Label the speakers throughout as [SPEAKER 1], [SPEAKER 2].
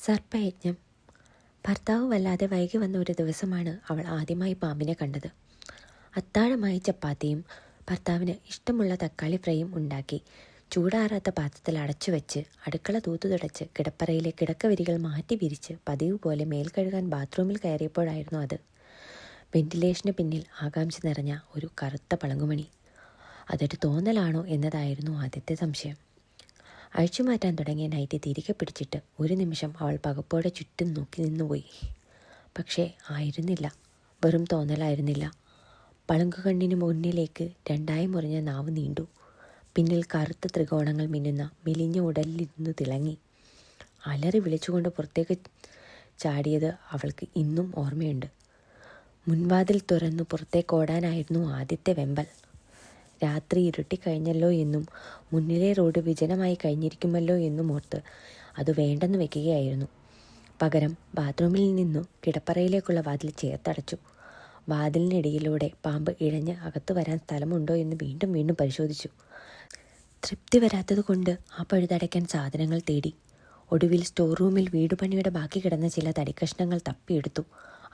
[SPEAKER 1] സർപ്പയജ്ഞം. ഭർത്താവ് വല്ലാതെ വൈകി വന്ന ഒരു ദിവസമാണ് അവൾ ആദ്യമായി പാമ്പിനെ കണ്ടത്. അത്താഴമായി ചപ്പാത്തിയും ഭർത്താവിന് ഇഷ്ടമുള്ള തക്കാളി ഫ്രൈയും ഉണ്ടാക്കി ചൂടാറാത്ത പാത്രത്തിൽ അടച്ചു വെച്ച് അടുക്കള തൂത്തു തുടച്ച് കിടപ്പറയിലെ കിടക്കവരികൾ മാറ്റി വിരിച്ച് പതിവ് പോലെ മേൽ കഴുകാൻ ബാത്റൂമിൽ കയറിയപ്പോഴായിരുന്നു അത്. വെന്റിലേഷന് പിന്നിൽ ആകാംക്ഷ നിറഞ്ഞ ഒരു കറുത്ത പളങ്ങുമണി. അതൊരു തോന്നലാണോ എന്നതായിരുന്നു ആദ്യത്തെ സംശയം. അഴിച്ചുമാറ്റാൻ തുടങ്ങിയ നൈറ്റി തിരികെ പിടിച്ചിട്ട് ഒരു നിമിഷം അവൾ പകപ്പോടെ ചുറ്റും നോക്കി നിന്നുപോയി. പക്ഷേ ആയിരുന്നില്ല, വെറും തോന്നലായിരുന്നില്ല. പളുങ്കുകണ്ണിന് മുന്നിലേക്ക് രണ്ടായി മുറിഞ്ഞ നാവ് നീണ്ടു. പിന്നിൽ കറുത്ത ത്രികോണങ്ങൾ മിന്നുന്ന മെലിഞ്ഞ ഉടലിലിരുന്നു തിളങ്ങി. അലറി വിളിച്ചുകൊണ്ട് പുറത്തേക്ക് ചാടിയത് അവൾക്ക് ഇന്നും ഓർമ്മയുണ്ട്. മുൻവാതിൽ തുറന്നു പുറത്തേക്കോടാനായിരുന്നു ആദ്യത്തെ വെമ്പൽ. രാത്രി ഇരുട്ടിക്കഴിഞ്ഞല്ലോ എന്നും മുന്നിലെ റോഡ് വിജനമായി കഴിഞ്ഞിരിക്കുമല്ലോ എന്നും ഓർത്ത് അത് വേണ്ടെന്ന് വെക്കുകയായിരുന്നു. പകരം ബാത്റൂമിൽ നിന്നു കിടപ്പറയിലേക്കുള്ള വാതിൽ ചേർത്തടച്ചു. വാതിലിനിടയിലൂടെ പാമ്പ് ഇഴഞ്ഞ് അകത്തു വരാൻ സ്ഥലമുണ്ടോ എന്ന് വീണ്ടും വീണ്ടും പരിശോധിച്ചു. തൃപ്തി വരാത്തത് കൊണ്ട് ആ പഴുതടയ്ക്കാൻ സാധനങ്ങൾ തേടി. ഒടുവിൽ സ്റ്റോർ റൂമിൽ വീടുപണിയുടെ ബാക്കി കിടന്ന ചില തടിക്കഷ്ണങ്ങൾ തപ്പിയെടുത്തു.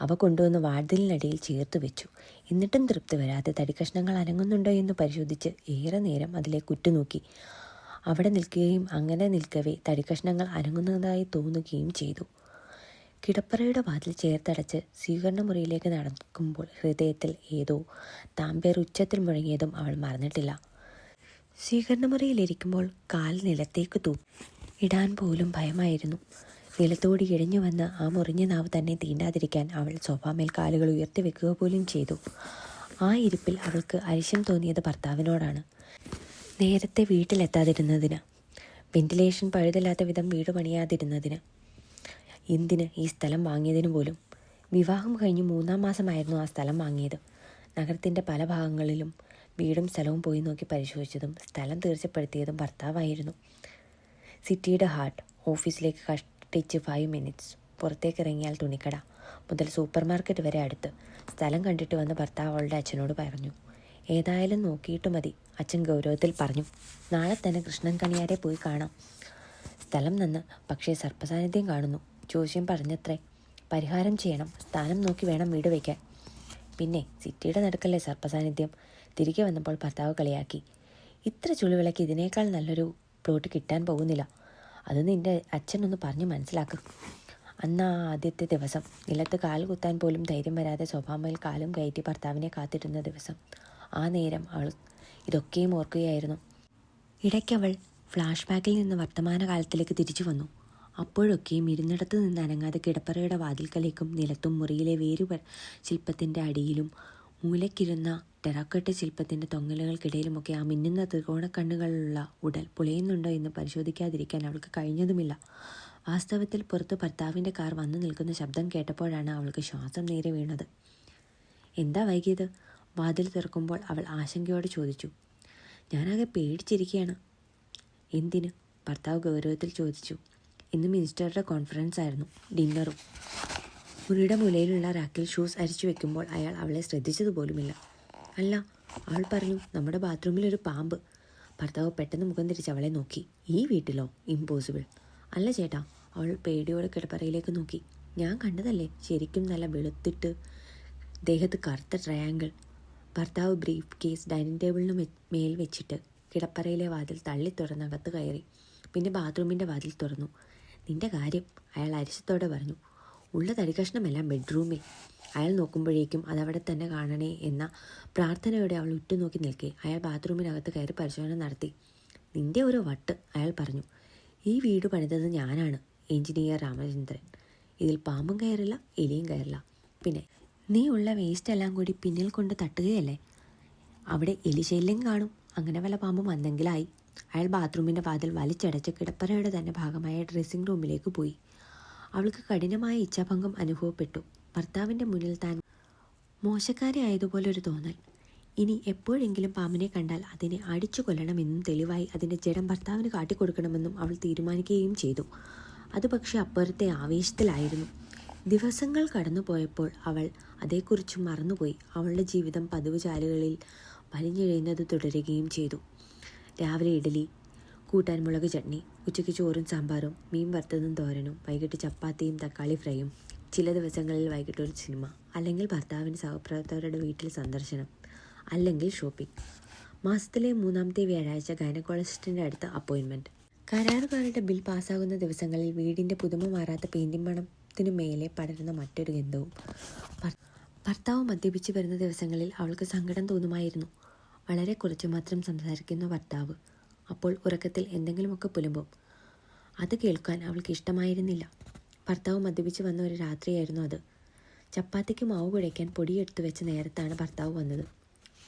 [SPEAKER 1] അവ കൊണ്ടുവന്ന് വാതിലിനടിയിൽ ചേർത്ത് വെച്ചു. എന്നിട്ടും തൃപ്തി വരാതെ തടിക്കഷ്ണങ്ങൾ അനങ്ങുന്നുണ്ടോ എന്ന് പരിശോധിച്ച് ഏറെ നേരം അതിലേക്ക് ഉറ്റുനോക്കി. അവിടെ നിൽക്കുകയും അങ്ങനെ നിൽക്കവേ തടിക്കഷ്ണങ്ങൾ അനങ്ങുന്നതായി തോന്നുകയും ചെയ്തു. കിടപ്പറയുടെ വാതിൽ ചേർത്തടച്ച് സ്വീകരണ മുറിയിലേക്ക് നടക്കുമ്പോൾ ഹൃദയത്തിൽ ഏതോ താമ്പേർ ഉച്ചത്തിൽ മുഴങ്ങിയതും അവൾ മറന്നിട്ടില്ല. സ്വീകരണമുറിയിലിരിക്കുമ്പോൾ കാൽ നിലത്തേക്ക് ഇടാൻ പോലും ഭയമായിരുന്നു. നിലത്തോടി ഇഴഞ്ഞു വന്ന് ആ മുറിഞ്ഞ നാവ് തന്നെ തീണ്ടാതിരിക്കാൻ അവൾ സോഫാമേൽ കാലുകൾ ഉയർത്തി വെക്കുക പോലും ചെയ്തു. ആ ഇരിപ്പിൽ അവൾക്ക് അരിശം തോന്നിയത് ഭർത്താവിനോടാണ്. നേരത്തെ വീട്ടിലെത്താതിരുന്നതിന്, വെന്റിലേഷൻ പഴുതില്ലാത്ത വിധം വീട് പണിയാതിരുന്നതിന്, എന്തിന് ഈ സ്ഥലം വാങ്ങിയതിനു പോലും. വിവാഹം കഴിഞ്ഞ് 3-ാം മാസമായിരുന്നു ആ സ്ഥലം വാങ്ങിയത്. നഗരത്തിൻ്റെ പല ഭാഗങ്ങളിലും വീടും സ്ഥലവും പോയി നോക്കി പരിശോധിച്ചതും സ്ഥലം തീർച്ചപ്പെടുത്തിയതും ഭർത്താവായിരുന്നു. സിറ്റിയുടെ ഹാർട്ട്. ഓഫീസിലേക്ക് കഷ്ടിച്ച് 5 മിനിറ്റ്സ്. പുറത്തേക്കിറങ്ങിയാൽ തുണിക്കട മുതൽ സൂപ്പർ മാർക്കറ്റ് വരെ അടുത്ത്. സ്ഥലം കണ്ടിട്ട് വന്ന് ഭർത്താവ് അവളുടെ അച്ഛനോട് പറഞ്ഞു. ഏതായാലും നോക്കിയിട്ട് മതി, അച്ഛൻ ഗൗരവത്തിൽ പറഞ്ഞു. നാളെ തന്നെ കൃഷ്ണൻ കണിയാരെ പോയി കാണാം. സ്ഥലം നന്ന്, പക്ഷേ സർപ്പസാന്നിധ്യം കാണുന്നു. ജോസ്യം പറഞ്ഞത്രേ, പരിഹാരം ചെയ്യണം. സ്ഥാനം നോക്കി വേണം വീട് വയ്ക്കാൻ. പിന്നെ സിറ്റിയുടെ നടുക്കല്ലേ സർപ്പസാന്നിധ്യം. തിരികെ വന്നപ്പോൾ ഭർത്താവ് കളിയാക്കി. ഇത്ര ചുളിവിളക്ക് ഇതിനേക്കാൾ നല്ലൊരു പ്ലോട്ട് കിട്ടാൻ പോകുന്നില്ല. അത് നിൻ്റെ അച്ഛനൊന്ന് പറഞ്ഞ് മനസ്സിലാക്കും. അന്ന് ആ ആദ്യത്തെ ദിവസം നിലത്ത് കാൽ കുത്താൻ പോലും ധൈര്യം വരാതെ സോഫാമേൽ കാലും കയറ്റി ഭർത്താവിനെ കാത്തിരുന്ന ദിവസം. ആ നേരം അവൾ ഇതൊക്കെയും ഓർക്കുകയായിരുന്നു. ഇടയ്ക്കവൾ ഫ്ലാഷ് ബാക്കിൽ നിന്ന് വർത്തമാനകാലത്തിലേക്ക് തിരിച്ചു വന്നു. അപ്പോഴൊക്കെയും ഇരുന്നിടത്ത് നിന്ന് അനങ്ങാതെ കിടപ്പറയുടെ വാതിൽക്കലേക്കും നിലത്തും മുറിയിലെ ശില്പത്തിൻ്റെ അടിയിലും മൂലയ്ക്കിരുന്ന ടെറാക്കോട്ട ശില്പത്തിൻ്റെ തൊങ്ങലുകൾക്കിടയിലുമൊക്കെ ആ മിന്നുന്ന ത്രികോണക്കണ്ണുകളുള്ള ഉടൽ പുളയുന്നുണ്ടോ എന്ന് പരിശോധിക്കാതിരിക്കാൻ അവൾക്ക് കഴിഞ്ഞതുമില്ല. വാസ്തവത്തിൽ പുറത്ത് ഭർത്താവിൻ്റെ കാർ വന്നു നിൽക്കുന്ന ശബ്ദം കേട്ടപ്പോഴാണ് അവൾക്ക് ശ്വാസം നേരെ വീണത്. എന്താ വൈകിയത്? വാതിൽ തുറക്കുമ്പോൾ അവൾ ആശങ്കയോടെ ചോദിച്ചു. ഞാനാകെ പേടിച്ചിരിക്കുകയാണ്. എന്തിന്? ഭർത്താവ് ഗൗരവത്തിൽ ചോദിച്ചു. ഇന്ന് മിനിസ്റ്ററുടെ കോൺഫറൻസ് ആയിരുന്നു, ഡിന്നറും. മുറിയുടെ മുലയിലുള്ള റാക്കിൽ ഷൂസ് അരിച്ചു വെക്കുമ്പോൾ അയാൾ അവളെ ശ്രദ്ധിച്ചതുപോലുമില്ല. അല്ല, അവൾ പറഞ്ഞു, നമ്മുടെ ബാത്റൂമിലൊരു പാമ്പ്. ഭർത്താവ് പെട്ടെന്ന് മുഖം തിരിച്ച് അവളെ നോക്കി. ഈ വീട്ടിലോ? ഇമ്പോസിബിൾ. അല്ല ചേട്ടാ. അവൾ പേടിയോടെ കിടപ്പറയിലേക്ക് നോക്കി. ഞാൻ കണ്ടതല്ലേ, ശരിക്കും നല്ല വെളുത്തിട്ട്, ദേഹത്ത് കറുത്ത ട്രയാങ്കിൾ. ഭർത്താവ് ബ്രീഫ് കേസ് ഡൈനിങ് ടേബിളിന് മേൽ വെച്ചിട്ട് കിടപ്പറയിലെ വാതിൽ തള്ളി തുറന്നകത്ത് കയറി. പിന്നെ ബാത്റൂമിൻ്റെ വാതിൽ തുറന്നു. നിന്റെ കാര്യം, അയാൾ അരിശത്തോടെ പറഞ്ഞു. ഉള്ള തടികഷ്ണമെല്ലാം ബെഡ്റൂമിൽ. അയാൾ നോക്കുമ്പോഴേക്കും അതവിടെ തന്നെ കാണണേ എന്ന പ്രാർത്ഥനയോടെ അവൾ ഉറ്റുനോക്കി നിൽക്കെ അയാൾ ബാത്റൂമിനകത്ത് കയറി പരിശോധന നടത്തി. നിന്റെ ഒരു വട്ട്, അയാൾ പറഞ്ഞു. ഈ വീട് പണിതത് ഞാനാണ്, എഞ്ചിനീയർ രാമചന്ദ്രൻ. ഇതിൽ പാമ്പും കയറില്ല, എലിയും കയറില്ല. പിന്നെ നീ ഉള്ള വേസ്റ്റ് എല്ലാം കൂടി പിന്നിൽ കൊണ്ട് തട്ടുകയല്ലേ. അവിടെ എലിശല്യം കാണും. അങ്ങനെ വല്ല പാമ്പും വന്നെങ്കിലായി. അയാൾ ബാത്റൂമിൻ്റെ വാതിൽ വലിച്ചടച്ച് കിടപ്പറയുടെ തന്നെ ഭാഗമായ ഡ്രസ്സിംഗ് റൂമിലേക്ക് പോയി. അവൾക്ക് കഠിനമായ ഇച്ഛാഭംഗം അനുഭവപ്പെട്ടു. ഭർത്താവിൻ്റെ മുന്നിൽ താൻ മോശക്കാരിയായതുപോലൊരു തോന്നൽ. ഇനി എപ്പോഴെങ്കിലും പാമ്പിനെ കണ്ടാൽ അതിനെ അടിച്ചു കൊല്ലണമെന്നും തെളിവായി അതിൻ്റെ ജഡം ഭർത്താവിന് കാട്ടിക്കൊടുക്കണമെന്നും അവൾ തീരുമാനിക്കുകയും ചെയ്തു. അത് പക്ഷേ അപ്പുറത്തെ ആവേശത്തിലായിരുന്നു. ദിവസങ്ങൾ കടന്നുപോയപ്പോൾ അവൾ അതേക്കുറിച്ച് മറന്നുപോയി. അവളുടെ ജീവിതം പതിവ് ചാലുകളിൽ വലിഞ്ഞെഴിയുന്നത് തുടരുകയും ചെയ്തു. രാവിലെ ഇഡലി, കൂട്ടാൻ മുളക് ചട്നി, ഉച്ചയ്ക്ക് ചോറും സാമ്പാറും, മീൻ വറുത്തതും തോരനും, വൈകിട്ട് ചപ്പാത്തിയും തക്കാളി ഫ്രൈയും. ചില ദിവസങ്ങളിൽ വൈകിട്ട് ഒരു സിനിമ, അല്ലെങ്കിൽ ഭർത്താവിൻ്റെ സഹപ്രവർത്തകരുടെ വീട്ടിൽ സന്ദർശനം, അല്ലെങ്കിൽ ഷോപ്പിംഗ്. മാസത്തിലെ 3-ാമത്തെ വ്യാഴാഴ്ച ഗൈനക്കോളജിസ്റ്റിൻ്റെ അടുത്ത് അപ്പോയിൻമെൻറ്റ്. കരാറുകാരുടെ ബിൽ പാസ്സാകുന്ന ദിവസങ്ങളിൽ വീടിൻ്റെ പുതുമ മാറാത്ത പെയിൻറ്റിംഗ് മണത്തിനു മേലെ പടരുന്ന മറ്റൊരു ഗന്ധവും. ഭർത്താവ് മദ്യപിച്ച് വരുന്ന ദിവസങ്ങളിൽ അവൾക്ക് സങ്കടം തോന്നുമായിരുന്നു. വളരെ കുറച്ചു മാത്രം സംസാരിക്കുന്ന ഭർത്താവ് അപ്പോൾ ഉറക്കത്തിൽ എന്തെങ്കിലുമൊക്കെ പുലമ്പും. അത് കേൾക്കാൻ അവൾക്ക് ഇഷ്ടമായിരുന്നില്ല. ഭർത്താവ് മദ്യപിച്ച് വന്ന ഒരു രാത്രിയായിരുന്നു അത്. ചപ്പാത്തിക്ക് മാവ് കുഴയ്ക്കാൻ പൊടിയെടുത്തു വെച്ച നേരത്താണ് ഭർത്താവ് വന്നത്.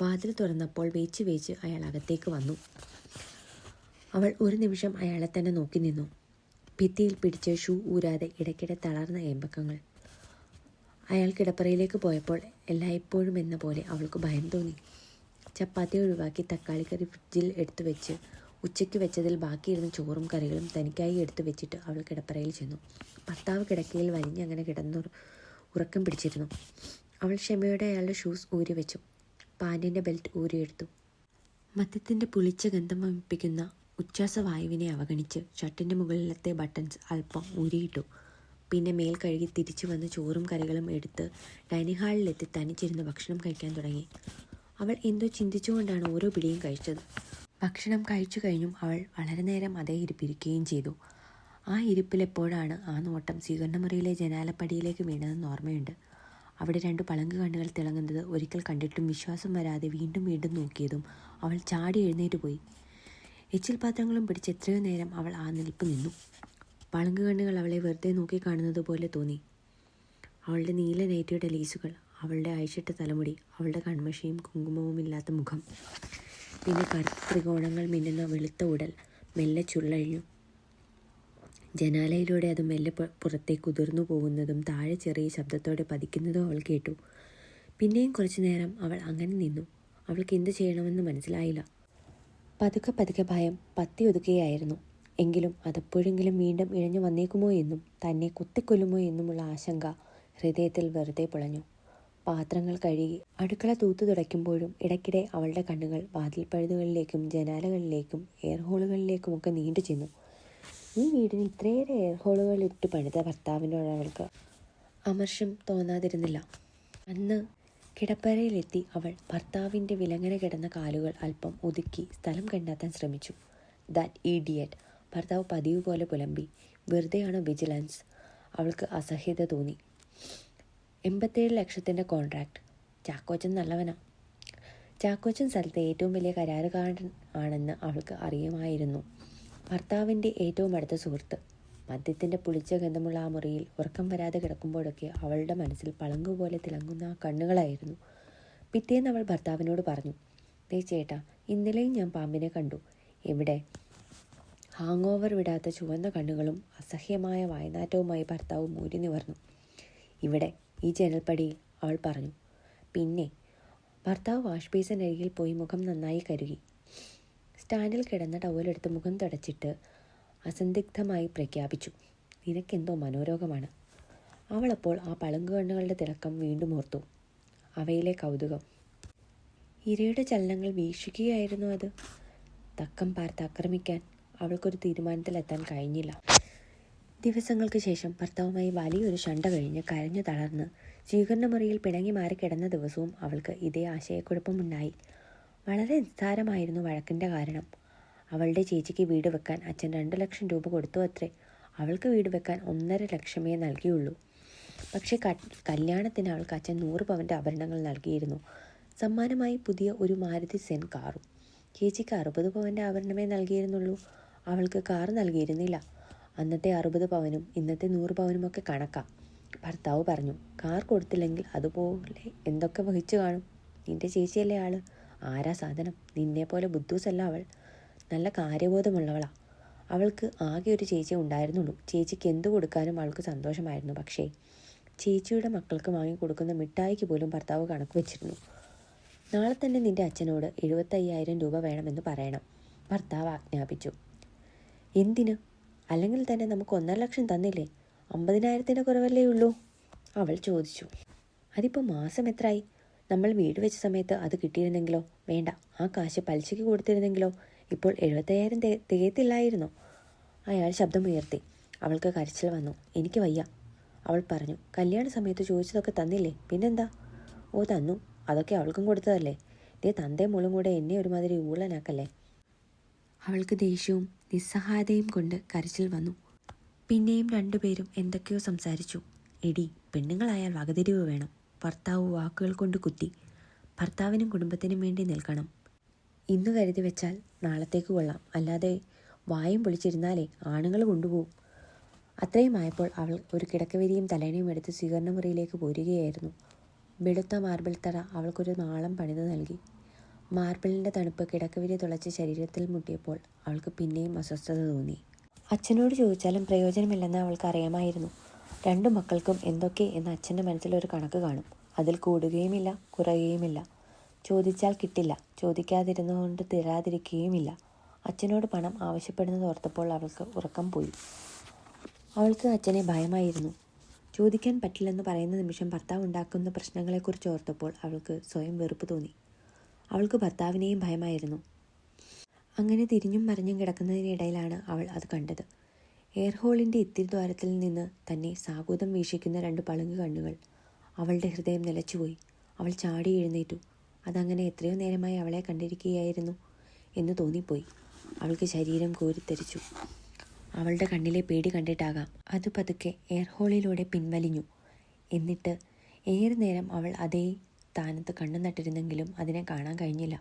[SPEAKER 1] വാതിൽ തുറന്നപ്പോൾ വേച്ച് അയാൾ അകത്തേക്ക് വന്നു. അവൾ ഒരു നിമിഷം അയാളെ തന്നെ നോക്കി നിന്നു. ഭിത്തിയിൽ പിടിച്ച് ഷൂ ഊരാതെ ഇടയ്ക്കിടെ തളർന്ന ഏമ്പക്കങ്ങൾ. അയാൾ കിടപ്പറയിലേക്ക് പോയപ്പോൾ എല്ലായ്പ്പോഴും എന്ന പോലെ അവൾക്ക് ഭയം തോന്നി. ചപ്പാത്തി ഒഴിവാക്കി തക്കാളിക്കറി ഫ്രിഡ്ജിൽ എടുത്തു വെച്ച് ഉച്ചയ്ക്ക് വെച്ചതിൽ ബാക്കിയിരുന്ന ചോറും കറികളും തനിക്കായി എടുത്തു വെച്ചിട്ട് അവൾ കിടപ്പറയിൽ ചെന്നു. ഭർത്താവ് കിടക്കയിൽ വലിഞ്ഞങ്ങനെ കിടന്നു ഉറക്കം പിടിച്ചിരുന്നു. അവൾ ക്ഷമയോടെ അയാളുടെ ഷൂസ് ഊരി വെച്ചു. പാൻറ്റിൻ്റെ ബെൽറ്റ് ഊരിയെടുത്തു. മദ്യത്തിൻ്റെ പുളിച്ച ഗന്ധം വമിപ്പിക്കുന്ന ഉച്ഛ്വാസവായുവിനെ അവഗണിച്ച് ഷർട്ടിൻ്റെ മുകളിലത്തെ ബട്ടൺസ് അല്പം ഊരിയിട്ടു. പിന്നെ മേൽ കഴുകി തിരിച്ചു വന്ന് ചോറും കറികളും എടുത്ത് ഡൈനിങ് ഹാളിലെത്തി തനിച്ചിരുന്ന് ഭക്ഷണം കഴിക്കാൻ തുടങ്ങി. അവൾ എന്തോ ചിന്തിച്ചുകൊണ്ടാണ് ഓരോ പിടിയും കഴിച്ചത്. ഭക്ഷണം കഴിച്ചു കഴിഞ്ഞും അവൾ വളരെ നേരം അതേ ഇരിപ്പിരിക്കുകയും ചെയ്തു. ആ ഇരിപ്പിലെപ്പോഴാണ് ആ നോട്ടം സ്വീകരണമുറിയിലെ ജനാലപ്പടിയിലേക്ക് വീണതെന്ന് ഓർമ്മയുണ്ട്. അവിടെ 2 പളങ്ക് കണ്ണുകൾ തിളങ്ങുന്നത് ഒരിക്കൽ കണ്ടിട്ടും വിശ്വാസം വരാതെ വീണ്ടും വീണ്ടും നോക്കിയതും അവൾ ചാടി എഴുന്നേറ്റ് പോയി. എച്ചിൽ പാത്രങ്ങളും പിടിച്ച് എത്രയോ നേരം അവൾ ആ നിൽപ്പ് നിന്നു. പളങ്ക് കണ്ണുകൾ അവളെ വെറുതെ നോക്കി കാണുന്നത് പോലെ തോന്നി. അവളുടെ നീല നൈറ്റിയുടെ ലേസുകൾ, അവളുടെ അഴിച്ചിട്ട തലമുടി, അവളുടെ കൺമഷിയും കുങ്കുമവും ഇല്ലാത്ത മുഖം, പിന്നെ കറുത്ത ത്രികോണങ്ങൾ മിന്നുന്ന വെളുത്ത ഉടൽ മെല്ലെ ചുള്ളഴിഞ്ഞു. ജനാലയിലൂടെ അത് മെല്ലെ പുറത്തേക്ക് ഉതിർന്നു പോകുന്നതും താഴെ ചെറിയ ശബ്ദത്തോടെ പതിക്കുന്നതും അവൾ കേട്ടു. പിന്നെയും കുറച്ചു നേരം അവൾ അങ്ങനെ നിന്നു. അവൾക്ക് എന്ത് ചെയ്യണമെന്ന് മനസ്സിലായില്ല. പതുക്കെ ഭയം പത്തി ഒതുക്കുകയായിരുന്നു. എങ്കിലും അതെപ്പോഴെങ്കിലും വീണ്ടും ഇഴഞ്ഞു വന്നേക്കുമോ എന്നും തന്നെ കുത്തിക്കൊല്ലുമോ എന്നുമുള്ള ആശങ്ക ഹൃദയത്തിൽ വെറുതെ പുളഞ്ഞു. പാത്രങ്ങൾ കഴുകി അടുക്കള തൂത്തു തുടയ്ക്കുമ്പോഴും ഇടയ്ക്കിടെ അവളുടെ കണ്ണുകൾ വാതിൽപ്പഴുതുകളിലേക്കും ജനാലകളിലേക്കും എയർഹോളുകളിലേക്കുമൊക്കെ നീണ്ടു ചെന്നു. ഈ വീടിന് ഇത്രയേറെ എയർഹോളുകൾ ഇട്ട് പണിത ഭർത്താവിനോട് അവൾക്ക് അമർഷം തോന്നാതിരുന്നില്ല. അന്ന് കിടപ്പറയിലെത്തി അവൾ ഭർത്താവിൻ്റെ വിലങ്ങനെ കിടന്ന കാലുകൾ അല്പം ഒതുക്കി സ്ഥലം കണ്ടെത്താൻ ശ്രമിച്ചു. ദാറ്റ് ഈഡിയറ്റ്! ഭർത്താവ് പതിവ് പോലെ പുലമ്പി. വെറുതെയാണോ വിജിലൻസ്? അവൾക്ക് അസഹ്യത തോന്നി. 87 ലക്ഷത്തിൻ്റെ കോൺട്രാക്ട്. ചാക്കോച്ചൻ നല്ലവനാ. ചാക്കോച്ചൻ സ്ഥലത്തെ ഏറ്റവും വലിയ കരാറുകാരൻ ആണെന്ന് അവൾക്ക് അറിയുമായിരുന്നു. ഭർത്താവിൻ്റെ ഏറ്റവും അടുത്ത സുഹൃത്ത്. മദ്യത്തിൻ്റെ പുളിച്ച ഗന്ധമുള്ള ആ മുറിയിൽ ഉറക്കം വരാതെ കിടക്കുമ്പോഴൊക്കെ അവളുടെ മനസ്സിൽ പളങ്കുപോലെ തിളങ്ങുന്ന ആ കണ്ണുകളായിരുന്നു. പിറ്റേന്ന് അവൾ ഭർത്താവിനോട് പറഞ്ഞു, ദേ ചേട്ടാ, ഇന്നലെയും ഞാൻ പാമ്പിനെ കണ്ടു. എവിടെ? ഹാങ് ഓവർ വിടാത്ത ചുവന്ന കണ്ണുകളും അസഹ്യമായ വായനാറ്റവുമായി ഭർത്താവ് മൂരി നിവർന്നു. ഇവിടെ, ഈ ജനൽപ്പടിയിൽ, അവൾ പറഞ്ഞു. പിന്നെ? ഭർത്താവ് വാഷ് ബേസിനരികിൽ പോയി മുഖം നന്നായി കഴുകി. സ്റ്റാൻഡിൽ കിടന്ന ടവലെടുത്ത് മുഖം തുടച്ചിട്ട് അസന്ദിഗ്ധമായി പ്രഖ്യാപിച്ചു, നിനക്കെന്തോ മനോരോഗമാണ്. അവളപ്പോൾ ആ പളുങ്ക് കണ്ണുകളുടെ തിളക്കം വീണ്ടും ഓർത്തു. അവയിലെ കൗതുകം. ഇരയുടെ ചലനങ്ങൾ വീക്ഷിക്കുകയായിരുന്നു അത്. തക്കം പാർത്ത് ആക്രമിക്കാൻ അവൾക്കൊരു തീരുമാനത്തിലെത്താൻ കഴിഞ്ഞില്ല. ദിവസങ്ങൾക്ക് ശേഷം ഭർത്താവുമായി വലിയൊരു ശണ്ട കഴിഞ്ഞ് കരഞ്ഞു തളർന്ന് സ്വീകരണമുറിയിൽ പിണങ്ങി മാറി കിടന്ന ദിവസവും അവൾക്ക് ഇതേ ആശയക്കുഴപ്പമുണ്ടായി. വളരെ നിസ്സാരമായിരുന്നു വഴക്കിൻ്റെ കാരണം. അവളുടെ ചേച്ചിക്ക് വീട് വെക്കാൻ അച്ഛൻ 2 ലക്ഷം രൂപ കൊടുത്തു അത്രേ. അവൾക്ക് വീട് വെക്കാൻ 1.5 ലക്ഷമേ നൽകിയുള്ളൂ. പക്ഷേ കല്യാണത്തിന് അവൾക്ക് അച്ഛൻ 100 പവൻ്റെ ആഭരണങ്ങൾ നൽകിയിരുന്നു. സമ്മാനമായി പുതിയ ഒരു മാരുതി സെൻ കാറും. ചേച്ചിക്ക് 60 പവൻ്റെ ആഭരണമേ നൽകിയിരുന്നുള്ളൂ. അവൾക്ക് കാർ നൽകിയിരുന്നില്ല. അന്നത്തെ 60 പവനും ഇന്നത്തെ 100 പവനുമൊക്കെ കണക്കാ. ഭർത്താവ് പറഞ്ഞു, കാർ കൊടുത്തില്ലെങ്കിൽ അതുപോലെ എന്തൊക്കെ വഹിച്ചു കാണും. നിൻ്റെ ചേച്ചിയല്ലേ ആള്. ആരാ സാധനം? നിന്നെപ്പോലെ ബുദ്ധൂസല്ല അവൾ. നല്ല കാര്യബോധമുള്ളവളാ. അവൾക്ക് ആകെ ഒരു ചേച്ചി ഉണ്ടായിരുന്നുള്ളൂ. ചേച്ചിക്ക് എന്തു കൊടുക്കാനും അവൾക്ക് സന്തോഷമായിരുന്നു. പക്ഷേ ചേച്ചിയുടെ മക്കൾക്ക് വാങ്ങിക്കൊടുക്കുന്ന മിഠായിക്ക് പോലും ഭർത്താവ് കണക്ക് വെച്ചിരുന്നു. നാളെ തന്നെ നിൻ്റെ അച്ഛനോട് 75,000 രൂപ വേണമെന്ന് പറയണം, ഭർത്താവ് ആജ്ഞാപിച്ചു. എന്തിന്? അല്ലെങ്കിൽ തന്നെ നമുക്ക് 1.5 ലക്ഷം തന്നില്ലേ? 50,000 കുറവല്ലേ ഉള്ളൂ? അവൾ ചോദിച്ചു. അതിപ്പോൾ മാസം എത്രയായി? നമ്മൾ വീട് വെച്ച സമയത്ത് അത് കിട്ടിയിരുന്നെങ്കിലോ? വേണ്ട, ആ കാശ് പലിശയ്ക്ക് കൊടുത്തിരുന്നെങ്കിലോ? ഇപ്പോൾ 75,000 തികയത്തില്ലായിരുന്നോ? അയാൾ ശബ്ദമുയർത്തി. അവൾക്ക് കരച്ചിൽ വന്നു. എനിക്ക് വയ്യ, അവൾ പറഞ്ഞു. കല്യാണ സമയത്ത് ചോദിച്ചതൊക്കെ തന്നില്ലേ? പിന്നെന്താ? ഓ, തന്നു. അതൊക്കെ അവൾക്കും കൊടുത്തതല്ലേ? നീ തന്തയും മോളും കൂടെ എന്നെ ഒരുമാതിരി ഊളനാക്കല്ലേ. അവൾക്ക് ദേഷ്യവും നിസ്സഹായതയും കൊണ്ട് കരച്ചിൽ വന്നു. പിന്നെയും രണ്ടുപേരും എന്തൊക്കെയോ സംസാരിച്ചു. എടി, പെണ്ണുങ്ങളായാൽ വകതിരിവ് വേണം. ഭർത്താവ് വാക്കുകൾ കൊണ്ട് കുത്തി. ഭർത്താവിനും കുടുംബത്തിനും വേണ്ടി നിൽക്കണം. ഇന്ന് കരുതി വെച്ചാൽ നാളത്തേക്ക് കൊള്ളാം. അല്ലാതെ വായും പൊളിച്ചിരുന്നാലേ ആണുങ്ങൾ കൊണ്ടുപോകും. അത്രയും ആയപ്പോൾ അവൾ ഒരു കിടക്കവിരിയും തലേണയും എടുത്ത് സ്വീകരണ മുറിയിലേക്ക് പോരുകയായിരുന്നു. വെളുത്ത മാർബിൾ തറ അവൾക്കൊരു നാളം പണിത് നൽകി. മാർബിളിൻ്റെ തണുപ്പ് കിടക്കവിരി തുളച്ച് ശരീരത്തിൽ മുട്ടിയപ്പോൾ അവൾക്ക് പിന്നെയും അസ്വസ്ഥത തോന്നി. അച്ഛനോട് ചോദിച്ചാലും പ്രയോജനമില്ലെന്ന് അവൾക്ക് അറിയാമായിരുന്നു. രണ്ടു മക്കൾക്കും എന്തൊക്കെ എന്ന് അച്ഛൻ്റെ മനസ്സിലൊരു കണക്ക് കാണും. അതിൽ കൂടുകയുമില്ല, കുറയുകയുമില്ല. ചോദിച്ചാൽ കിട്ടില്ല, ചോദിക്കാതിരുന്നുകൊണ്ട് തരാതിരിക്കുകയുമില്ല. അച്ഛനോട് പണം ആവശ്യപ്പെടുന്നത് ഓർത്തപ്പോൾ അവൾക്ക് ഉറക്കം പോയി. അവൾക്ക് അച്ഛനെ ഭയമായിരുന്നു. ചോദിക്കാൻ പറ്റില്ലെന്ന് പറയുന്ന നിമിഷം ഭർത്താവ് ഉണ്ടാക്കുന്ന പ്രശ്നങ്ങളെക്കുറിച്ച് ഓർത്തപ്പോൾ അവൾക്ക് സ്വയം വെറുപ്പ് തോന്നി. അവൾക്ക് ഭർത്താവിനെയും ഭയമായിരുന്നു. അങ്ങനെ തിരിഞ്ഞും മറിഞ്ഞും കിടക്കുന്നതിനിടയിലാണ് അവൾ അത് കണ്ടത്. എയർഹോളിൻ്റെ ഇത്തിരി ദ്വാരത്തിൽ നിന്ന് തന്നെ സാഗൂതം വീക്ഷിക്കുന്ന രണ്ട് പളുങ്ക് കണ്ണുകൾ. അവളുടെ ഹൃദയം നിലച്ചുപോയി. അവൾ ചാടി എഴുന്നേറ്റു. അതങ്ങനെ എത്രയോ നേരമായി അവളെ കണ്ടിരിക്കുകയായിരുന്നു എന്ന് തോന്നിപ്പോയി. അവൾക്ക് ശരീരം കോരിത്തെറിച്ചു. അവളുടെ കണ്ണിലെ പേടി കണ്ടിട്ടാകാം അത് പതുക്കെ എയർഹോളിലൂടെ പിൻവലിഞ്ഞു. എന്നിട്ട് ഏറെ നേരം അവൾ അതേ സ്ഥാനത്ത് കണ്ണു നട്ടിരുന്നെങ്കിലും അതിനെ കാണാൻ കഴിഞ്ഞില്ല.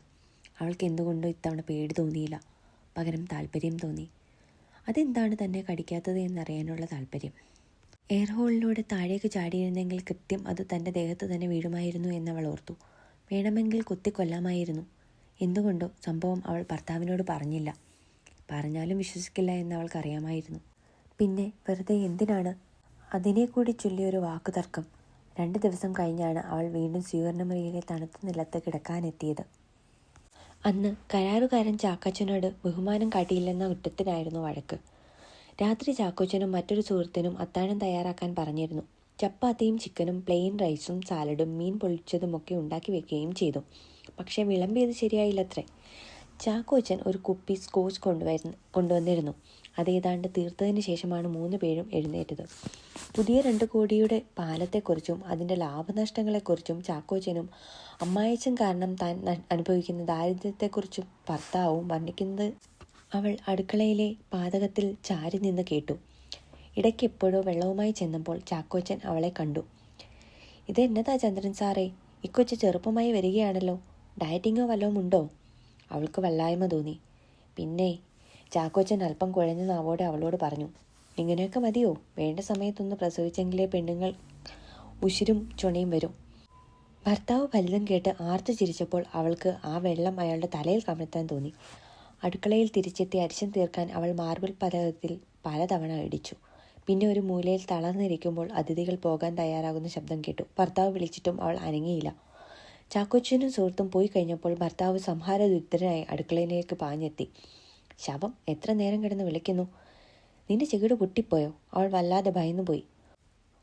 [SPEAKER 1] അവൾക്ക് എന്തുകൊണ്ടോ ഇത്തവണ പേടി തോന്നിയില്ല, പകരം താല്പര്യം തോന്നി. അതെന്താണ് തന്നെ കടിക്കാത്തത് എന്നറിയാനുള്ള താല്പര്യം. എയർഹോളിലൂടെ താഴേക്ക് ചാടിയിരുന്നെങ്കിൽ കൃത്യം അത് തൻ്റെ ദേഹത്ത് തന്നെ വീഴുമായിരുന്നു എന്നവൾ ഓർത്തു. വേണമെങ്കിൽ കുത്തിക്കൊല്ലാമായിരുന്നു. എന്തുകൊണ്ടോ സംഭവം അവൾ ഭർത്താവിനോട് പറഞ്ഞില്ല. പറഞ്ഞാലും വിശ്വസിക്കില്ല എന്നവൾക്കറിയാമായിരുന്നു. പിന്നെ വെറുതെ എന്തിനാണ് അതിനെ കൂടി ചൊല്ലിയൊരു വാക്കുതർക്കം. 2 ദിവസം കഴിഞ്ഞാണ് അവൾ വീണ്ടും സ്വീകരണമുറിയിലെ തണുത്ത നിലത്ത് കിടക്കാനെത്തിയത്. അന്ന് കരാറുകാരൻ ചാക്കോച്ചനോട് ബഹുമാനം കാട്ടിയില്ലെന്ന കുറ്റത്തിനായിരുന്നു വഴക്ക്. രാത്രി ചാക്കോച്ചനും മറ്റൊരു സുഹൃത്തിനും അത്താഴം തയ്യാറാക്കാൻ പറഞ്ഞിരുന്നു. ചപ്പാത്തിയും ചിക്കനും പ്ലെയിൻ റൈസും സാലഡും മീൻ പൊള്ളിച്ചതുമൊക്കെ ഉണ്ടാക്കി വെക്കുകയും ചെയ്തു. പക്ഷേ വിളമ്പിയത് ശരിയായില്ലത്രേ. ചാക്കോച്ചൻ ഒരു കുപ്പി സ്കോച്ച് കൊണ്ടുവന്നിരുന്നു. അതേതാണ്ട് തീർത്തതിന് ശേഷമാണ് 3 പേരും എഴുന്നേറ്റത്. പുതിയ 2 കോടിയുടെ പാലത്തെക്കുറിച്ചും അതിൻ്റെ ലാഭനഷ്ടങ്ങളെക്കുറിച്ചും ചാക്കോച്ചനും അമ്മായച്ചൻ കാരണം താൻ അനുഭവിക്കുന്ന ദാരിദ്ര്യത്തെക്കുറിച്ചും ഭർത്താവും വർണ്ണിക്കുന്നത് അവൾ അടുക്കളയിലെ പാതകത്തിൽ ചാരി നിന്ന് കേട്ടു. ഇടയ്ക്ക് എപ്പോഴോ വെള്ളവുമായി ചെന്നപ്പോൾ ചാക്കോച്ചൻ അവളെ കണ്ടു. ഇതെന്നതാ ചന്ദ്രൻ സാറേ, ഇക്കൊച്ച് ചെറുപ്പമായി വരികയാണല്ലോ. ഡയറ്റിങ്ങോ വല്ലതും ഉണ്ടോ? അവൾക്ക് വല്ലായ്മ തോന്നി. പിന്നെ ചാക്കോച്ചൻ അല്പം കുഴഞ്ഞ നാവോടെ അവളോട് പറഞ്ഞു. ഇങ്ങനെയൊക്കെ മതിയോ? വേണ്ട സമയത്തൊന്ന് പ്രസവിച്ചെങ്കിലേ പെണ്ണുങ്ങൾ ഉശിരും ചുണയും വരും. ഭർത്താവ് ഫലിതം കേട്ട് ആർത്തു ചിരിച്ചപ്പോൾ അവൾക്ക് ആ വെള്ളം അയാളുടെ തലയിൽ കമഴ്ത്താൻ തോന്നി. അടുക്കളയിൽ തിരിച്ചെത്തി അരിശം തീർക്കാൻ അവൾ മാർബിൾ പലകത്തിൽ പലതവണ ഇടിച്ചു. പിന്നെ ഒരു മൂലയിൽ തളർന്നിരിക്കുമ്പോൾ അതിഥികൾ പോകാൻ തയ്യാറാകുന്ന ശബ്ദം കേട്ടു. ഭർത്താവ് വിളിച്ചിട്ടും അവൾ അനങ്ങിയില്ല. ചാക്കോച്ചനും സുഹൃത്തും പോയി കഴിഞ്ഞപ്പോൾ ഭർത്താവ് സംഹാരദുരിതനായി അടുക്കളയിലേക്ക് പാഞ്ഞെത്തി. ശവം എത്ര നേരം കിടന്ന് വിളിക്കുന്നു. നിന്റെ ചെകിട് പൊട്ടിപ്പോയോ? അവൾ വല്ലാതെ ഭയന്നുപോയി.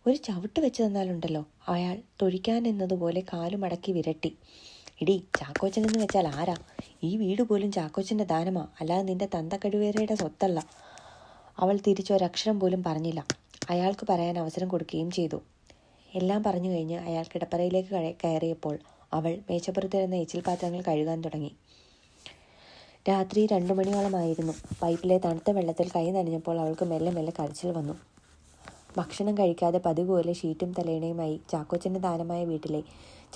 [SPEAKER 1] ഒരു ചവിട്ട് വെച്ച് തന്നാലുണ്ടല്ലോ. അയാൾ തൊഴിക്കാനെന്നതുപോലെ കാലുമടക്കി വിരട്ടി. ഇടി, ചാക്കോച്ചനെന്ന് വെച്ചാൽ ആരാ? ഈ വീട് പോലും ചാക്കോച്ചൻ്റെ ദാനമാ, അല്ലാതെ നിന്റെ തന്തക്കടുവേറയുടെ സ്വത്തല്ല. അവൾ തിരിച്ചൊരക്ഷരം പോലും പറഞ്ഞില്ല. അയാൾക്ക് പറയാൻ അവസരം കൊടുക്കുകയും ചെയ്തു. എല്ലാം പറഞ്ഞു കഴിഞ്ഞ് അയാൾ കിടപ്പറയിലേക്ക് കയറിയപ്പോൾ അവൾ മേശപ്പുറത്തിരുന്ന എച്ചിൽ പാത്രങ്ങൾ കഴുകാൻ തുടങ്ങി. രാത്രി 2 മണിയോളമായിരുന്നു. പൈപ്പിലെ തണുത്ത വെള്ളത്തിൽ കൈ നനഞ്ഞപ്പോൾ അവൾക്ക് മെല്ലെ മെല്ലെ കരച്ചിൽ വന്നു. ഭക്ഷണം കഴിക്കാതെ പതിവ് പോലെ ഷീറ്റും തലേണയുമായി ചാക്കോച്ചൻ്റെ ദാനമായ വീട്ടിലെ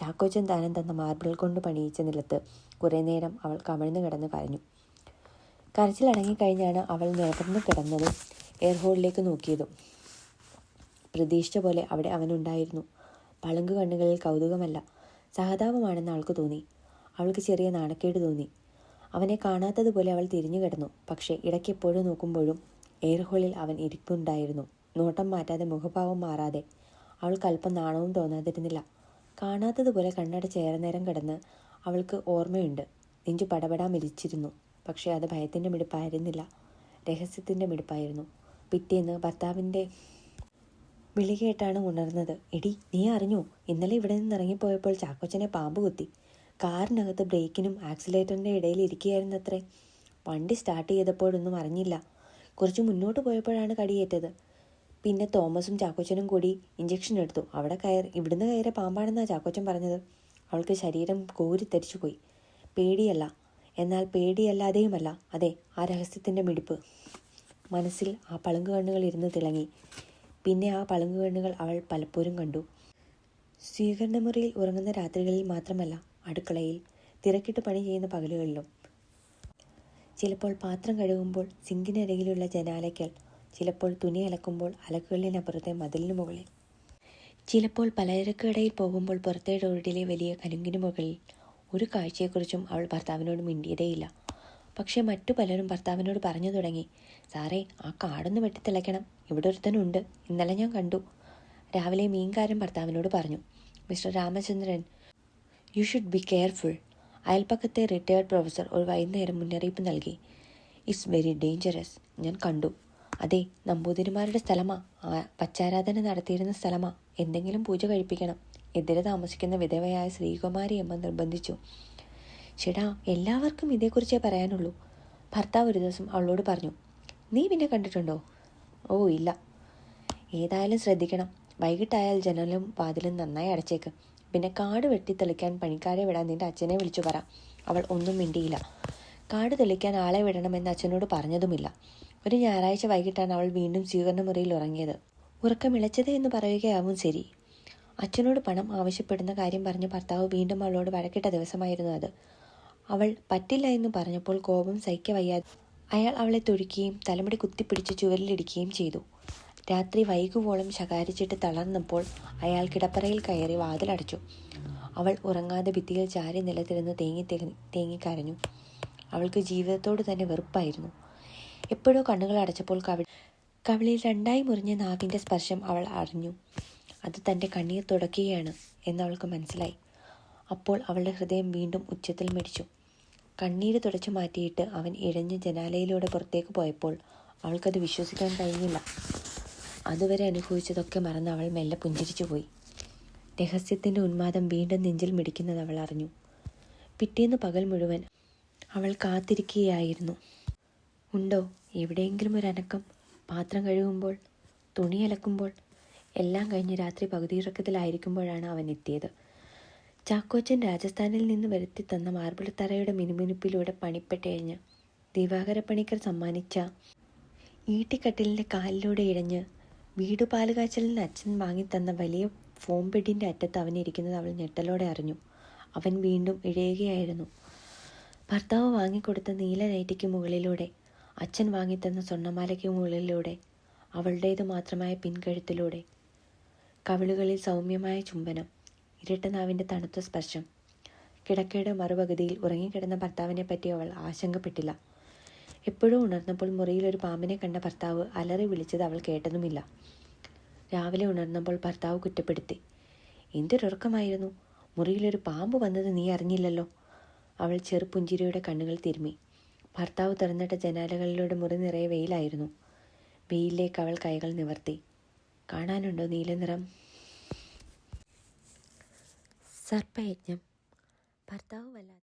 [SPEAKER 1] ചാക്കോച്ചൻ ദാനം തന്ന മാർബിൾ കൊണ്ട് പണിയിച്ച നിലത്ത് കുറേ നേരം അവൾ കമിഴ്ന്നു കിടന്ന് കരഞ്ഞു. കരച്ചിലടങ്ങിക്കഴിഞ്ഞാണ് അവൾ നിവർന്നു കിടന്നതും എയർഹോളിലേക്ക് നോക്കിയതും. പ്രതീക്ഷിച്ച പോലെ അവിടെ അവനുണ്ടായിരുന്നു. പളുങ്ക് കണ്ണുകളിൽ കൗതുകമല്ല, സഹതാപമാണെന്ന് അവൾക്ക് തോന്നി. അവൾക്ക് ചെറിയ നാണക്കേട് തോന്നി. അവനെ കാണാത്തതുപോലെ അവൾ തിരിഞ്ഞു കിടന്നു. പക്ഷേ ഇടയ്ക്കെപ്പോഴും നോക്കുമ്പോഴും എയർഹോളിൽ അവൻ ഇരിപ്പുണ്ടായിരുന്നു. നോട്ടം മാറ്റാതെ, മുഖഭാവം മാറാതെ. അവൾക്ക് അല്പം നാണവും തോന്നാതിരുന്നില്ല. കാണാത്തതുപോലെ കണ്ണടച്ച് ഏറെ നേരം കിടന്ന് അവൾക്ക് ഓർമ്മയുണ്ട്. നെഞ്ചു പടപടാ മിരിച്ചിരുന്നു. പക്ഷേ അത് ഭയത്തിൻ്റെ മിടിപ്പായിരുന്നില്ല, രഹസ്യത്തിൻ്റെ മിടിപ്പായിരുന്നു. പിറ്റേന്ന് ഭർത്താവിൻ്റെ വിളി കേട്ടാണ് ഉണർന്നത്. എടി, നീ അറിഞ്ഞോ? ഇന്നലെ ഇവിടെ നിന്ന് ഇറങ്ങിപ്പോയപ്പോൾ ചാക്കോച്ചനെ പാമ്പ് കുത്തി. കാറിനകത്ത് ബ്രേക്കിനും ആക്സിലേറ്ററിൻ്റെ ഇടയിൽ ഇരിക്കുകയായിരുന്നത്രേ. വണ്ടി സ്റ്റാർട്ട് ചെയ്തപ്പോഴൊന്നും അറിഞ്ഞില്ല. കുറച്ച് മുന്നോട്ട് പോയപ്പോഴാണ് കടിയേറ്റത്. പിന്നെ തോമസും ചാക്കോച്ചനും കൂടി ഇഞ്ചക്ഷൻ എടുത്തു. ഇവിടുന്ന് കയറിയ പാമ്പാണെന്നാണ് ചാക്കോച്ചൻ പറഞ്ഞത്. അവൾക്ക് ശരീരം കോരിത്തരിച്ചു പോയി. പേടിയല്ല, എന്നാൽ പേടിയല്ലാതെയുമല്ല. അതെ, ആ രഹസ്യത്തിൻ്റെ മിടിപ്പ്. മനസ്സിൽ ആ പളുങ്ക് കണ്ണുകൾ ഇരുന്ന് തിളങ്ങി. പിന്നെ ആ പളുങ്ക് കണ്ണുകൾ അവൾ പലപ്പോഴും കണ്ടു. സ്വീകരണമുറിയിൽ ഉറങ്ങുന്ന രാത്രികളിൽ മാത്രമല്ല, അടുക്കളയിൽ തിരക്കിട്ട് പണി ചെയ്യുന്ന പകലുകളിലും. ചിലപ്പോൾ പാത്രം കഴുകുമ്പോൾ സിങ്കിനരികിലുള്ള ജനാലയ്ക്കൽ, ചിലപ്പോൾ തുണി അലക്കുമ്പോൾ അലക്കുകളിനപ്പുറത്തെ മതിലിന് മുകളിൽ, ചിലപ്പോൾ പലചരക്കുകടയിൽ പോകുമ്പോൾ പുറത്തെ റോഡിലെ വലിയ കലുങ്കിന് മുകളിൽ. ഒരു കാഴ്ചയെക്കുറിച്ചും അവൾ ഭർത്താവിനോട് മിണ്ടിയതേയില്ല. പക്ഷേ മറ്റു പലരും ഭർത്താവിനോട് പറഞ്ഞു തുടങ്ങി, സാറേ, ആ കാടൊന്ന് വെട്ടിത്തിളയ്ക്കണം, ഇവിടെ ഒരുത്തനുണ്ട്, ഇന്നലെ ഞാൻ കണ്ടു. രാവിലെ മീൻകാരൻ ഭർത്താവിനോട് പറഞ്ഞു, mister Ramachandran, you should be careful. അയൽപ്പക്കത്തെ റിട്ടയേർഡ് പ്രൊഫസർ ഒരു വൈകുന്നേരം മുന്നറിയിപ്പ് നൽകി. It's very dangerous. ഞാൻ കണ്ടു. അതെ, നമ്പൂതിരിമാരുടെ സ്ഥലമാ, പച്ചാരാധന നടത്തിയിരുന്ന സ്ഥലമാ. എന്തെങ്കിലും പൂജ കഴിപ്പിക്കണം. എതിരെ താമസിക്കുന്ന വിധവയായ ശ്രീകുമാരി അമ്മ നിർബന്ധിച്ചു. ചേടാ, എല്ലാവർക്കും ഇതേക്കുറിച്ചേ പറയാനുള്ളൂ. ഭർത്താവ് ഒരു ദിവസം അവളോട് പറഞ്ഞു. നീ പിന്നെ കണ്ടിട്ടുണ്ടോ? ഓ ഇല്ല. ഏതായാലും ശ്രദ്ധിക്കണം. വൈകിട്ടായാൽ ജനലും വാതിലും നന്നായി അടച്ചേക്ക്. പിന്നെ കാട് വെട്ടിത്തെളിക്കാൻ പണിക്കാരെ വിടാൻ നിന്റെ അച്ഛനെ വിളിച്ചു പറ. അവൾ ഒന്നും മിണ്ടിയില്ല. കാട് തെളിക്കാൻ ആളെ വിടണമെന്ന് അച്ഛനോട് പറഞ്ഞതുമില്ല. ഒരു ഞായറാഴ്ച വൈകിട്ടാണ് അവൾ വീണ്ടും സ്വീകരണമുറിയിൽ ഉറങ്ങിയത്. ഉറക്കമിളച്ചത് എന്ന് പറയുകയാവും ശരി. അച്ഛനോട് പണം ആവശ്യപ്പെടുന്ന കാര്യം പറഞ്ഞ് ഭർത്താവ് വീണ്ടും അവളോട് വഴക്കിട്ട ദിവസമായിരുന്നു അത്. അവൾ പറ്റില്ല എന്ന് പറഞ്ഞപ്പോൾ കോപം സഹിക്കവയ്യാതെ അയാൾ അവളെ തൊഴിക്കുകയും തലമുടി കുത്തിപ്പിടിച്ച് ചുവരിലിടിക്കുകയും ചെയ്തു. രാത്രി വൈകുവോളം ശകാരിച്ചിട്ട് തളർന്നപ്പോൾ അയാൾ കിടപ്പറയിൽ കയറി വാതിലടച്ചു. അവൾ ഉറങ്ങാതെ ഭിത്തിയിൽ ചാരി നിലത്തിരുന്ന് തേങ്ങിക്കരഞ്ഞു. അവൾക്ക് ജീവിതത്തോട് തന്നെ വെറുപ്പായിരുന്നു. എപ്പോഴോ കണ്ണുകൾ അടച്ചപ്പോൾ കവിളിൽ രണ്ടായി മുറിഞ്ഞ നാവിൻ്റെ സ്പർശം അവൾ അറിഞ്ഞു. അത് തൻ്റെ കണ്ണീർ തുടയ്ക്കുകയാണ് എന്നവൾക്ക് മനസ്സിലായി. അപ്പോൾ അവളുടെ ഹൃദയം വീണ്ടും ഉച്ചത്തിൽ മിടിച്ചു. കണ്ണീര് തുടച്ചു മാറ്റിയിട്ട് അവൻ ഇഴഞ്ഞ് ജനാലയിലൂടെ പുറത്തേക്ക് പോയപ്പോൾ അവൾക്കത് വിശ്വസിക്കാൻ കഴിഞ്ഞില്ല. അതുവരെ അനുഭവിച്ചതൊക്കെ മറന്ന് അവൾ മെല്ലെ പുഞ്ചിരിച്ചു പോയി. രഹസ്യത്തിൻ്റെ ഉന്മാദം വീണ്ടും നെഞ്ചിൽ മിടിക്കുന്നത് അവൾ അറിഞ്ഞു. പിറ്റേന്ന് പകൽ മുഴുവൻ അവൾ കാത്തിരിക്കുകയായിരുന്നു. ഉണ്ടോ എവിടെയെങ്കിലും ഒരു അനക്കം? പാത്രം കഴുകുമ്പോൾ, തുണി അലക്കുമ്പോൾ, എല്ലാം കഴിഞ്ഞ് രാത്രി പകുതിയുറക്കത്തിലായിരിക്കുമ്പോഴാണ് അവൻ എത്തിയത്. ചാക്കോച്ചൻ രാജസ്ഥാനിൽ നിന്ന് വരുത്തി തന്ന മാർബിൾ തറയുടെ മിനുമിനുപ്പിലൂടെ പണിപ്പെട്ടെഴിഞ്ഞ് ദിവാകര പണിക്കർ സമ്മാനിച്ച ഈട്ടിക്കട്ടിലിൻ്റെ കാലിലൂടെ ഇഴഞ്ഞ് വീടുപാലുകാച്ചലിന് അച്ഛൻ വാങ്ങിത്തന്ന വലിയ ഫോം ബെഡിൻ്റെ അറ്റത്ത് അവനിരിക്കുന്നത് അവൾ ഞെട്ടലോടെ അറിഞ്ഞു. അവൻ വീണ്ടും ഇഴയുകയായിരുന്നു. ഭർത്താവ് വാങ്ങിക്കൊടുത്ത നീല നൈറ്റിക്ക് മുകളിലൂടെ, അച്ഛൻ വാങ്ങിത്തന്ന സ്വർണ്ണമാലയ്ക്ക് മുകളിലൂടെ, അവളുടേത് മാത്രമായ പിൻകഴുത്തിലൂടെ. കവിളുകളിൽ സൗമ്യമായ ചുംബനം, ഇരട്ടനാവിൻ്റെ തണുത്ത സ്പർശം. കിടക്കയുടെ മറുപകുതിയിൽ ഉറങ്ങിക്കിടന്ന ഭർത്താവിനെ പറ്റി അവൾ ആശങ്കപ്പെട്ടില്ല. എപ്പോഴും ഉണർന്നപ്പോൾ മുറിയിൽ ഒരു പാമ്പിനെ കണ്ട ഭർത്താവ് അലറി വിളിച്ചത് അവൾ കേട്ടതുമില്ല. രാവിലെ ഉണർന്നപ്പോൾ ഭർത്താവ് കുറ്റപ്പെടുത്തി. എന്തൊരുറക്കമായിരുന്നു, മുറിയിലൊരു പാമ്പ് വന്നത് നീ അറിഞ്ഞില്ലല്ലോ. അവൾ ചെറുപുഞ്ചിരിയുടെ കണ്ണുകൾ തിരുമ്മി. ഭർത്താവ് തുറന്നിട്ട ജനാലകളിലൂടെ മുറി നിറയെ വെയിലായിരുന്നു. വെയിലിലേക്ക് അവൾ കൈകൾ നിവർത്തി. കാണാനുണ്ടോ നീലനിറം? സർപ്പയജ്ഞം. ഭർത്താവ് വല്ലാതെ